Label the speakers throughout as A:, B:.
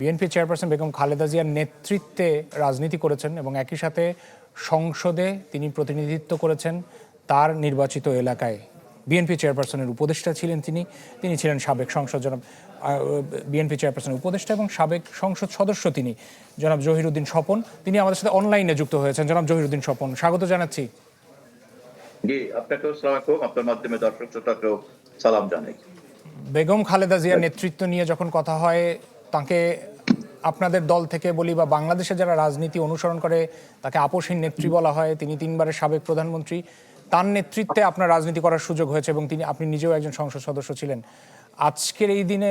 A: BNP chairperson Begum Khaleda জিয়ার নেতৃত্বে রাজনীতি করেছেন এবং একই সাথে সংসদে তিনি প্রতিনিধিত্ব করেছেন তার নির্বাচিত এলাকায়। বিএনপি চেয়ারপারসনের উপদেষ্টা ছিলেন তিনি ছিলেন সাবেক সংসদ জনাব বিএনপি চেয়ারপারসনের উপদেষ্টা এবং সাবেক সংসদ সদস্য তিনি জনাব জহিরুদ্দিন স্বপন। তিনি আমাদের সাথে অনলাইনে যুক্ত হয়েছেন। জনাব জহিরুদ্দিন স্বপন, স্বাগত জানাচ্ছি।
B: জি, আপনাকেও সালাম আলাইকুম, আপনার মাধ্যমে দর্শক শ্রোতাকেও সালাম জানাই।
A: বেগম খালেদা জিয়ার নেতৃত্ব নিয়ে যখন কথা হয়, তাকে আপনাদের দল থেকে বলি বা বাংলাদেশে যারা রাজনীতি অনুসরণ করে তাকে আপসহীন নেত্রী বলা হয়। তিনি 3 বারের সাবেক প্রধানমন্ত্রী। তার নেতৃত্বে আপনার রাজনীতি করার সুযোগ হয়েছে এবং আপনি নিজেও একজন সংসদ সদস্য ছিলেন। আজকের এই দিনে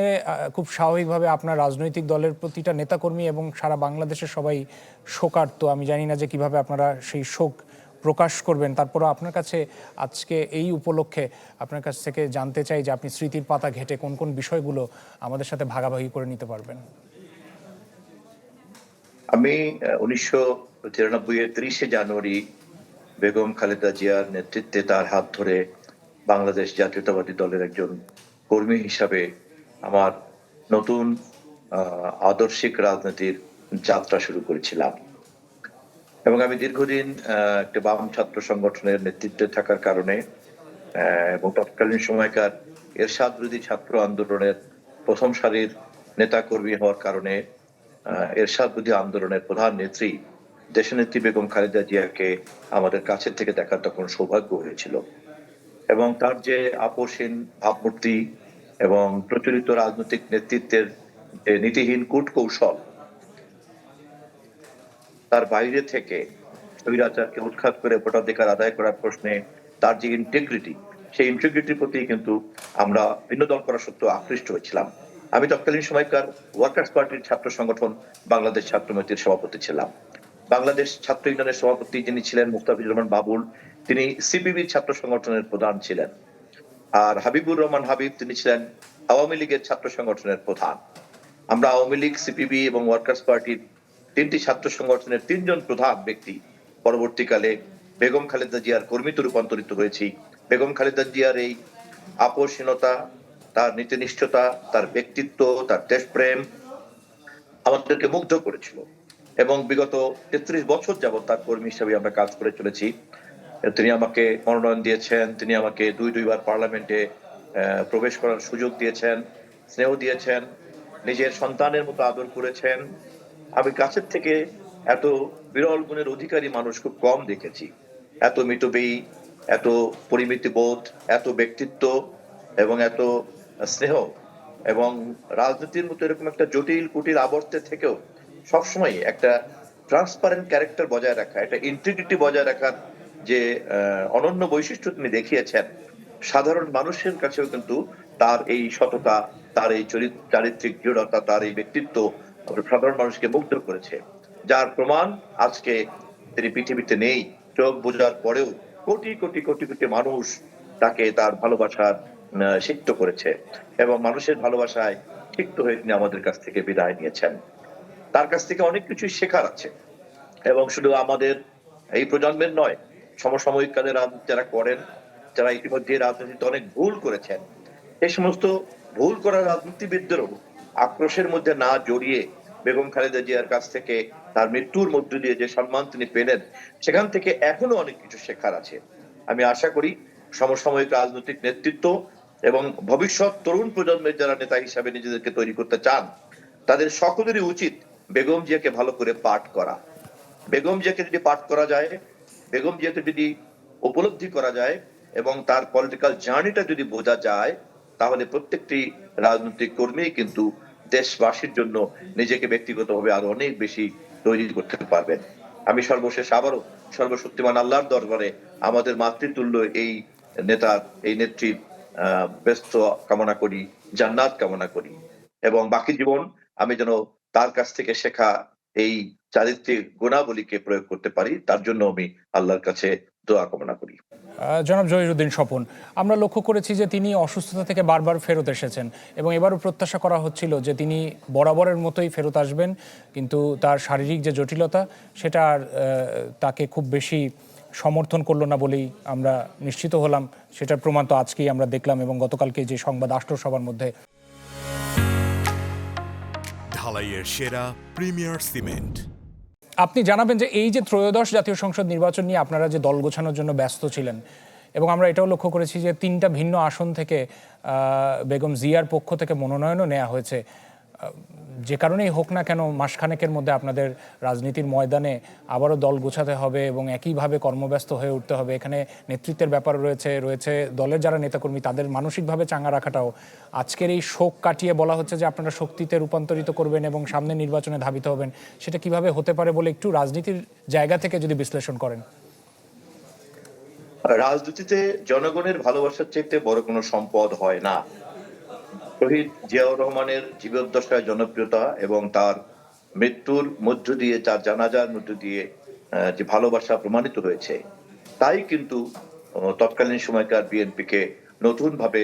A: খুব স্বাভাবিকভাবে আপনার রাজনৈতিক দলের প্রতিটা নেতাকর্মী এবং সারা বাংলাদেশের সবাই শোকার্ত। আমি জানি না যে কিভাবে আপনারা সেই শোক প্রকাশ করবেন। তারপরও আপনার কাছে আজকে এই উপলক্ষে আপনার কাছ থেকে জানতে চাই যে আপনি স্মৃতির পাতা ঘেঁটে কোন কোন বিষয়গুলো আমাদের সাথে ভাগাভাগি করে নিতে পারবেন।
B: আমি 1993-এর 30শে জানুয়ারি বেগম খালেদা জিয়ার নেতৃত্বে তার হাত ধরে বাংলাদেশ জাতীয়তাবাদী দলের একজন কর্মী হিসাবে আমার নতুন আদর্শিক রাজনীতির যাত্রা শুরু করেছিলাম এবং আমি দীর্ঘদিন একটা বাম ছাত্র সংগঠনের নেতৃত্বে থাকার কারণে এবং তৎকালীন সময়কার এরশাদ বিরোধী ছাত্র আন্দোলনের প্রথম সারির নেতা কর্মী হওয়ার কারণে এরশাদ বিরোধী আন্দোলনের প্রধান নেত্রী দেশনেত্রী বেগম খালেদা জিয়াকে আমাদের কাছের থেকে দেখার তখন সৌভাগ্য হয়েছিল এবং তার যে আপসহীন ভাবমূর্তি এবং প্রচলিত রাজনৈতিক নেতৃত্বের যে নীতিহীন কূটকৌশল, তার বাইরে থেকে স্বৈরাচারকে উৎখাত করে ভোটাধিকার আদায় করার প্রশ্নে তার যে ইন্টিগ্রিটি, সেই ইন্টিগ্রিটির প্রতি কিন্তু আমরা ভিন্ন দল করা সত্ত্বেও আকৃষ্ট হয়েছিলাম। আমি তৎকালীন সময়কার ওয়ার্কার্স পার্টির ছাত্র সংগঠন বাংলাদেশ ছাত্রমৈত্রীর সভাপতি ছিলাম। বাংলাদেশ ছাত্র ইউনিয়নের সভাপতি যিনি ছিলেন মুস্তাফিজুর রহমান বাবুল, তিনি সিপিবির ছাত্র সংগঠনের প্রধান ছিলেন। আর হাবিবুর রহমান হাবিব, তিনি ছিলেন আওয়ামী লীগের ছাত্র সংগঠনের প্রধান। আমরা আওয়ামী লীগ, সিপিবি এবং ওয়ার্কার্স পার্টির 3টি ছাত্র সংগঠনের 3 জন প্রধান ব্যক্তি পরবর্তীকালে বেগম খালেদা জিয়ার কর্মীতে রূপান্তরিত হয়েছি। বেগম খালেদা জিয়ার এই আপসহীনতা, তার নীতিনিষ্ঠতা, তার ব্যক্তিত্ব, তার দেশপ্রেম আমাদেরকে মুগ্ধ করেছিল এবং বিগত 33 বছর যাবৎ তার কর্মী হিসেবে আমরা কাজ করে চলেছি। তিনি আমাকে মনোনয়ন দিয়েছেন, তিনি আমাকে দুইবার পার্লামেন্টে প্রবেশ করার সুযোগ দিয়েছেন, স্নেহ দিয়েছেন, নিজের সন্তানের মতো আদর করেছেন। আমি কাছের থেকে এত বিরল গুণের অধিকারী মানুষ খুব কম দেখেছি। এত মিতব্যয়ী, এত পরিমিতিবোধ, এত ব্যক্তিত্ব এবং এত স্নেহ এবং রাজনীতির মতো এরকম একটা জটিল কুটিল আবর্তে থেকেও সবসময় একটা ট্রান্সপারেন্ট ক্যারেক্টার বজায় রাখা, একটা ইন্টিগ্রিটি বজায় রাখার যে অনন্য বৈশিষ্ট্য তিনি দেখিয়েছেন, সাধারণ মানুষের কাছেও কিন্তু তার এই সততা, তার এই চারিত্রিক দৃঢ়তা, তার এই ব্যক্তিত্ব সাধারণ মানুষকে মুগ্ধ করেছে, যার প্রমাণ আজকে তিনি পৃথিবীতে নেই। চোখ বোঝার পরেও কোটি কোটি কোটি কোটি মানুষ তাকে তার ভালোবাসার সিক্ত করেছে এবং মানুষের ভালোবাসায় সিক্ত হয়ে তিনি আমাদের কাছ থেকে বিদায় নিয়েছেন। তার কাছ থেকে অনেক কিছু শেখার আছে এবং শুধু আমাদের এই প্রজন্মের নয়, সমসাময়িক কালে রাজনীতি যারা করেন, যারা ইতিমধ্যে রাজনীতিতে অনেক ভুল করেছেন, এই সমস্ত ভুল করা রাজনীতিবিদদেরও আক্রোশের মধ্যে না জড়িয়ে বেগম খালেদা জিয়ার কাছ থেকে তার মৃত্যুর মধ্য দিয়ে যে সম্মান তিনি পেলেন, সেখান থেকে এখনো অনেক কিছু শেখার আছে। আমি আশা করি সমসাময়িক রাজনৈতিক নেতৃত্ব এবং ভবিষ্যৎ তরুণ প্রজন্মের যারা নেতা হিসাবে নিজেদেরকে তৈরি করতে চান, তাদের সকলেরই উচিত বেগম জিয়াকে ভালো করে পাঠ করা। বেগম জিয়াকে যদি পাঠ করা যায়, বেগম জিয়াকে যদি উপলব্ধি করা যায় এবং তার পলিটিক্যাল জার্নিটা যদি বোঝা যায়, তাহলে প্রত্যেকটি রাজনৈতিক কর্মী কিন্তু দেশবাসীর জন্য নিজেকে ব্যক্তিগতভাবে আরো অনেক বেশি তৈরি করতে পারবেন। আমি সর্বশেষ আবারও সর্বশক্তিমান আল্লাহর দরবারে আমাদের মাতৃতুল্য এই নেতার, এই নেত্রীর ব্যস্ত কামনা করি, জান্নাত কামনা করি এবং বাকি জীবন আমি যেন তার কাছ থেকে শেখা এই চারিত্রিক গুণাবলীকে প্রয়োগ করতে পারি, তার জন্য আমি আল্লাহর কাছে দোয়া কামনা করি।
A: জনাব জহিরুদ্দিন স্বপন, আমরা লক্ষ্য করেছি যে তিনি অসুস্থতা থেকে বারবার ফেরত এসেছেন এবং এবারও প্রত্যাশা করা হচ্ছিল যে তিনি বরাবরের মতোই ফেরত আসবেন, কিন্তু তার শারীরিক যে জটিলতা সেটা আর তাকে খুব বেশি সমর্থন করলো না বলেই আমরা নিশ্চিত হলাম। সেটার প্রমাণ তো আজকেই আমরা দেখলাম এবং গতকালকে যে সংবাদ আসলো সবার মধ্যে।
C: ঢালাইয়ের সেরা প্রিমিয়ার সিমেন্ট।
A: আপনি জানাবেন যে এই যে ত্রয়োদশ জাতীয় সংসদ নির্বাচন নিয়ে আপনারা যে দল গোছানোর জন্য ব্যস্ত ছিলেন, এবং আমরা এটাও লক্ষ্য করেছি যে 3টা ভিন্ন আসন থেকে বেগম জিয়ার পক্ষ থেকে মনোনয়নও নেওয়া হয়েছে। যে কারণেই হোক না কেন মাসখানেকের মধ্যে আপনাদের রাজনীতির ময়দানে আবারও দল গোছাতে হবে এবং একইভাবে কর্মব্যস্ত হয়ে উঠতে হবে। এখানে নেতৃত্বের ব্যাপার রয়েছে দলের যারা নেতাকর্মী তাদের মানসিকভাবে চাঙ্গা রাখাটাও। আজকের এই শোক কাটিয়ে বলা হচ্ছে যে আপনারা শক্তিতে রূপান্তরিত করবেন এবং সামনে নির্বাচনে ধাবিত হবেন, সেটা কিভাবে হতে পারে বলে একটু রাজনীতির জায়গা থেকে যদি বিশ্লেষণ করেন।
B: রাজনীতিতে জনগণের ভালোবাসার চাইতে বড় কোনো সম্পদ হয় না। শহীদ জিয়াউর রহমানের জীবদ্দশায় জনপ্রিয়তা এবং তার মৃত্যুর মধ্য দিয়ে, তার জানাজার মধ্য দিয়ে যে ভালোবাসা প্রমাণিত হয়েছে, তাই কিন্তু তৎকালীন সময়কার বিএনপিকে নতুন ভাবে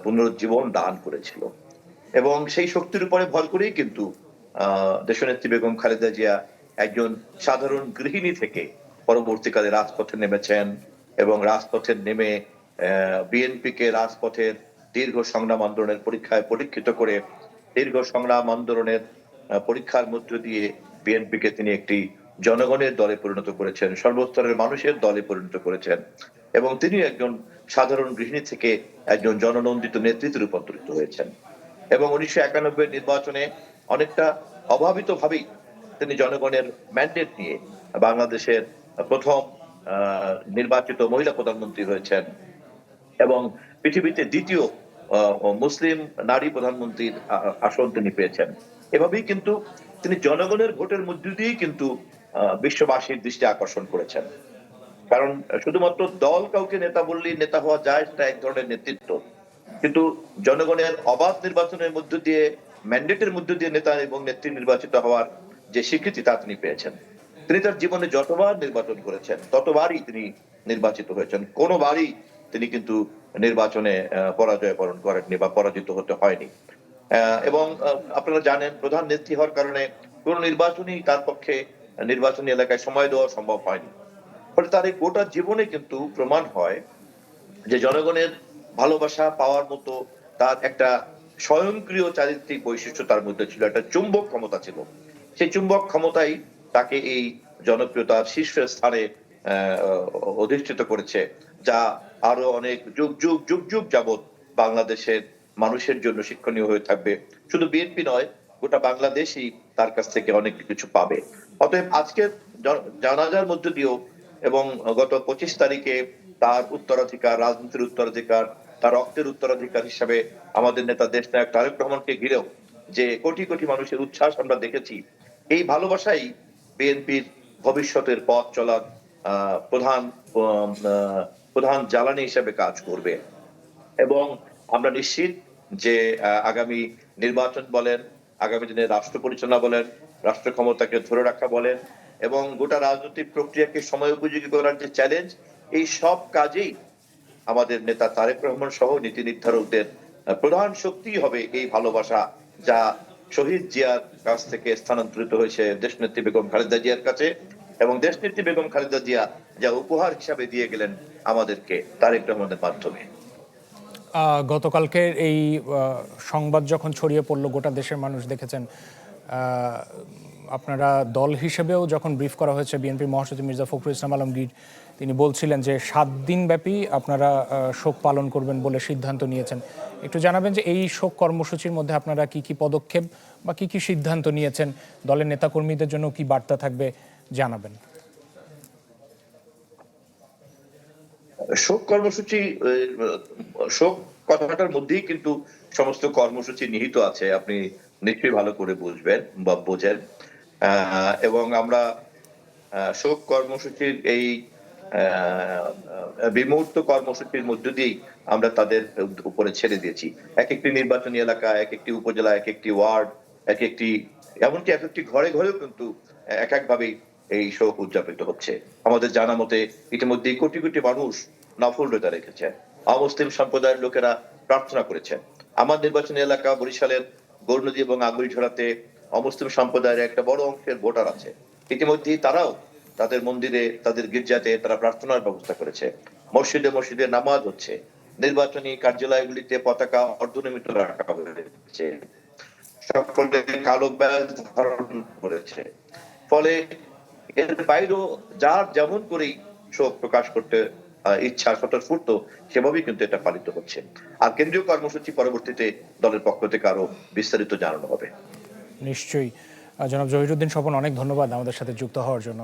B: পুনরুজ্জীবন দান করেছিল। এবং সেই শক্তির উপরে ভর করেই কিন্তু দেশনেত্রী বেগম খালেদা জিয়া একজন সাধারণ গৃহিণী থেকে পরবর্তীকালে রাজপথে নেমেছেন এবং রাজপথে নেমে বিএনপিকে রাজপথের দীর্ঘ সংগ্রাম আন্দোলনের পরীক্ষায় পরীক্ষিত করে দীর্ঘ সংগ্রাম আন্দোলনের পরীক্ষার মধ্য দিয়ে বিএনপিকে তিনি একটি জনগণের দলে পরিণত করেছেন, সর্বস্তরের মানুষের দলে পরিণত করেছেন এবং তিনি একজন সাধারণ গৃহিণী থেকে একজন জননন্দিত নেতৃত্বে রূপান্তরিত হয়েছেন। এবং 1991 নির্বাচনে অনেকটা অভাবিত ভাবেই তিনি জনগণের ম্যান্ডেট নিয়ে বাংলাদেশের প্রথম নির্বাচিত মহিলা প্রধানমন্ত্রী হয়েছেন এবং পৃথিবীতে দ্বিতীয় মুসলিম নারী প্রধানমন্ত্রীর আসন তিনি পেয়েছেন। এভাবেই কিন্তু তিনি জনগণের ভোটের মধ্য দিয়েই কিন্তু বিশ্ববাসীর দৃষ্টি আকর্ষণ করেছেন। কারণ শুধুমাত্র দল কাউকে নেতা বললেই নেতা হওয়া যায়, সেটা এক ধরনের নেতৃত্ব, কিন্তু জনগণের অবাধ নির্বাচনের মধ্য দিয়ে, ম্যান্ডেটের মধ্য দিয়ে নেতা এবং নেত্রী নির্বাচিত হওয়ার যে স্বীকৃতি তা তিনি পেয়েছেন। তিনি তার জীবনে যতবার নির্বাচন করেছেন ততবারই তিনি নির্বাচিত হয়েছেন, কোনোবারই তিনি কিন্তু নির্বাচনে পরাজয় বরণ করেননি বা পরাজিত হতে হয়নি। এবং আপনারা জানেন, প্রধান নেত্রী হওয়ার কারণে কোন নির্বাচনই তার পক্ষে নির্বাচনী এলাকায় সময় দেওয়া সম্ভব হয়নি। ফলে তার এই গোটা জীবনে কিন্তু প্রমাণ হয় যে জনগণের ভালোবাসা পাওয়ার মতো তার একটা স্বয়ংক্রিয় চারিত্রিক বৈশিষ্ট্য তার মধ্যে ছিল, একটা চুম্বক ক্ষমতা ছিল। সেই চুম্বক ক্ষমতাই তাকে এই জনপ্রিয়তার শীর্ষ স্থানে অধিষ্ঠিত করেছে, যা আরো অনেক যুগ যুগ যুগ যুগ যাবৎ বাংলাদেশের মানুষের জন্য শিক্ষণীয় হয়ে থাকবে। শুধু বিএনপি নয়, গোটা বাংলাদেশই তার কাছ থেকে অনেক কিছু পাবে। অতএব আজকের জানাজার মধ্য দিয়েও এবং গত 25 তারিখে তার উত্তরাধিকার, রাজনীতির উত্তরাধিকার, তার রক্তের উত্তরাধিকার হিসাবে আমাদের নেতা দেশনায়ক তারেক রহমানকে ঘিরেও যে কোটি কোটি মানুষের উচ্ছ্বাস আমরা দেখেছি, এই ভালোবাসাই বিএনপির ভবিষ্যতের পথ চলার প্রধান প্রধান জ্বালানি হিসেবে কাজ করবে। এবং আমরা নিশ্চিত যে আগামী নির্বাচন বলেন, আগামী দিনে রাষ্ট্র পরিচালনা বলেন, রাষ্ট্র ক্ষমতাকে ধরে রাখা বলেন এবং গোটা রাজনৈতিক প্রক্রিয়াকে সময় উপযোগী করার যে চ্যালেঞ্জ, এই সব কাজেই আমাদের নেতা তারেক রহমান সহ নীতি নির্ধারকদের প্রধান শক্তি হবে এই ভালোবাসা, যা শহীদ জিয়ার কাছ থেকে স্থানান্তরিত হয়েছে দেশনেত্রী বেগম খালেদা জিয়ার কাছে এবং দেশনেত্রী বেগম খালেদা জিয়া যা উপহার হিসাবে দিয়ে গেলেন আমাদেরকে তারেক রহমানের মাধ্যমে।
A: গতকালকের এই সংবাদ যখন ছড়িয়ে পড়লো, গোটা দেশের মানুষ দেখেছেন। আপনারা দল হিসেবেও যখন ব্রিফ করা হয়েছে, বিএনপির মহাসচিব মির্জা ফখরুল ইসলাম আলমগীর তিনি বলছিলেন যে 7 দিন ব্যাপী আপনারা শোক পালন করবেন বলে সিদ্ধান্ত নিয়েছেন। একটু জানাবেন যে এই শোক কর্মসূচির মধ্যে আপনারা কি কি পদক্ষেপ বা কি কি সিদ্ধান্ত নিয়েছেন, দলের নেতাকর্মীদের জন্য কি বার্তা থাকবে জানাবেন।
B: শোক কর্মসূচি, শোক কথাটার মধ্যেই কিন্তু সমস্ত কর্মসূচি নিহিত আছে, আপনি নিশ্চয়ই ভালো করে বুঝবেন বা বোঝেন। এবং আমরা শোক কর্মসূচির এই বিমূর্ত কর্মসূচির মধ্য দিয়েই আমরা তাদের উপরে ছেড়ে দিয়েছি। এক একটি নির্বাচনী এলাকা, এক একটি উপজেলা, এক একটি ওয়ার্ড, এক একটি এমনকি এক একটি ঘরে ঘরেও কিন্তু এক একভাবেই এই শোক উদযাপিত হচ্ছে। আমাদের জানা মতে ইতিমধ্যে কোটি কোটি মানুষ নফল রোজা রেখেছে, অমুসলিম সম্প্রদায়ের লোকেরা প্রার্থনা করেছেন। আমার নির্বাচনী এলাকা বরিশালের গৌরনদী এবং আগুইঝরাতে অমুসলিম সম্প্রদায়ের একটা বড় অংশের ভোটার আছে। ইতিমধ্যেই তারাও তাদের মন্দিরে, তাদের গির্জাতে তারা প্রার্থনার ব্যবস্থা করেছে, মসজিদে মসজিদে নামাজ হচ্ছে, নির্বাচনী কার্যালয়গুলিতে পতাকা অর্ধনমিত রাখা হয়েছে। সকলে কালো ব্যাজ ধারণ করেছে। ফলে এর বাইরেও যার যেমন করেই শোক প্রকাশ করতে ইচ্ছা স্বতঃস্ফূর্ত সেভাবেই কিন্তু এটা পালিত হচ্ছে। আর কেন্দ্রীয় কর্মসূচি পরবর্তীতে দলের পক্ষ থেকে আরো বিস্তারিত জানানো হবে।
A: নিশ্চয়ই। জনাব জহিরুদ্দিন স্বপন, অনেক ধন্যবাদ আমাদের সাথে যুক্ত হওয়ার জন্য।